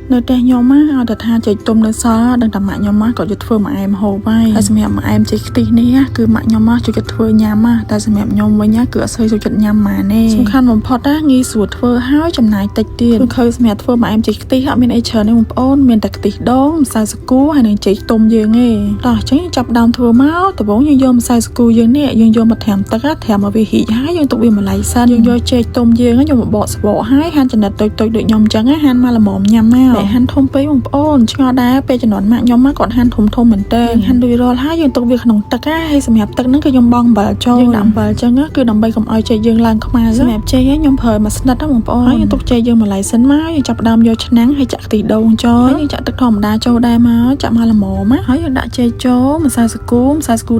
nơi đây nhóm áเอาแต่ทาใจตุ่มเลยซอดังแต่หมาnhóm áก็จะធ្វើមកអែមហូបហើយតែសម្រាប់មកអែមចេកខ្ទិះនេះគឺម៉ាក់nhóm áជួយធ្វើញ៉ាំតែសម្រាប់ខ្ញុំវិញគឺអត់សូវចូលចិត្តញ៉ាំម៉ាទេសំខាន់បំផុតងាយស្រួលធ្វើហើយចំណាយតិចទៀតគឺឃើញសម្រាប់ធ្វើមកអែមចេកខ្ទិះអត់មានអីច្រើនទេបងប្អូនមានតែខ្ទិះដូងម្សៅសាគូហើយនិងចេកទុំយើងទេតោះអញ្ចឹងចាប់ដើមធ្វើមកដំបូងយើងយកម្សៅសាគូយើងនេះយើងយកមកត្រាំទឹកត្រាំមកវាហ៊ីហើយយើងទុកវាមួយឡៃសិនយើងយកចេកទុំយើងយកមកបកស្បកហើយហាន់ចំណិតតូចៗដូចខ្ញុំអញ្ចឹងហាន់មកល្មមញ៉ាំមកតែហាន់ធំពេកបងប្អូនឆ្ងល់ដែរពេលជំនាន់ម៉ាក់ខ្ញុំមកគាត់ហាន់ធំមែនតើហាន់រួចរាល់ហើយយើងទុកវាក្នុងទឹកហើយសម្រាប់ទឹកហ្នឹងគឺខ្ញុំបង់អំបិលចូលយើងដាក់អំបិលអញ្ចឹងគឺដើម្បីកុំឲ្យចេកយើងឡើងខ្មៅសម្រាប់ចេកខ្ញុំប្រើមួយស្និតបងប្អូនហើយយើងទុកចេកយើងមួយឡៃសិនមកយើងចាប់ដើមយកឆ្នាំងហើយចាក់ខ្ទិះដូងចូលហើយយើងចាក់ទឹកធម្មតាចូលដែរមកចាក់មកល្មមហើយយើងដាក់ចេកចូលម្សៅសាគូ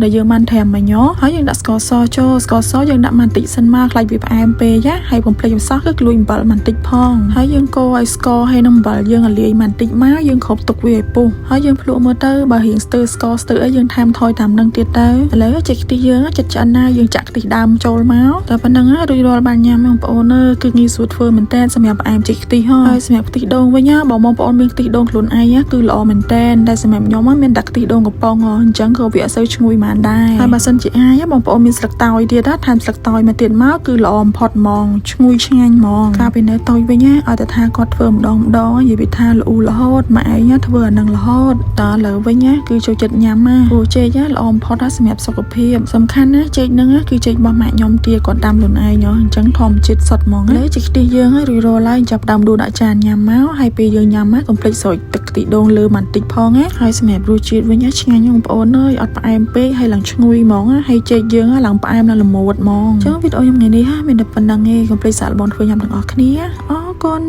ដែលយើងបានត្រាំមកញ៉ហើយយើងដាក់ស្ករសចូលស្ករសយើងដាក់បន្តិចសិនមកខ្លាចវាផ្អែមពេកហើយកុំភ្លេចម្សៅគឺក្លួយអំបិលបន្តិចផងហើយយើងកូរឲ្យស្ករហើយនឹងអំបិលយើងលាយបន្តិចមកយើងគ្របទុកវាឲ្យពុះហើយយើងភ្លក់មើលទៅបើរៀងស្ទើស្ករស្ទើអីយើងថែមថយតាមនឹងទៀតទៅឥឡូវចេកខ្ទិះយើងចិត្តឆ្អិនណាយើងចាក់ខ្ទិះដើមចូលមកតែប៉ុណ្ណឹងរួចរាល់បានញ៉ាំបងប្អូនគឺងាយស្រួលធ្វើមែនតើសម្រាប់ផ្អែមចេកខ្ទិះហើយសម្រាប់ខ្ទិះដូងវិញបងប្អូនមានខ្ទិះដូងខ្លួនឯងគឺល្អមែនតើតែសម្រាប់ខ្ញុំមានតែខ្ទិះដូងកំប៉ុងអញ្ចឹងក៏វាអត់សូវឈ្ងុយបានដែរហើយបើសិនជាអាចបងប្អូនមានស្លឹកតើយទៀតថែមស្លឹកតើយមកទៀតមកគឺល្អបំផុតហ្មងឈ្ងុយឆ្ងាញ់ហ្មងកាលពីនៅតូចវិញឲ្យតែថាគាត់ធ្វើម្ដងនិយាយពីថាល្អរហូតម៉ាក់ឯងធ្វើអានឹងរហូតតើឥឡូវវិញគឺចូលចិត្តញ៉ាំព្រោះចេកល្អបំផុតសម្រាប់សុខភាពសំខាន់ណាចេកហ្នឹងគឺចេករបស់ម៉ាក់ខ្ញុំទៀតគាត់ដាំខ្លួនឯងអញ្ចឹងធម្មជាតិសុទ្ធហ្មងលើចេកខ្ទិះយើងរួចរាល់ហើយចាប់ដើមដួសដាក់ចានញ៉ាំមកហើយពេលយើងញ៉ាំកុំភ្លេចស្រោចទឹកខ្ទិះដូងលើបន្តិចផងហើយសម្រាប់រសជាតិវិញឆ្ងាញ់បងប្អូនអើយអត់ផ្អែមពេកហើយឡើងឈ្ងុយហ្មងហើយចេកយើងឡើងផ្អែមឡើងល្មួតហ្មងអញ្ចឹងវីដេអូខ្ញុំថ្ងៃនេះមានតែប៉ុណ្្នឹងឯងកុំភ្លេចសាកល្បងធ្វើញ៉ាំទាំងអស់គ្នាអរគុណ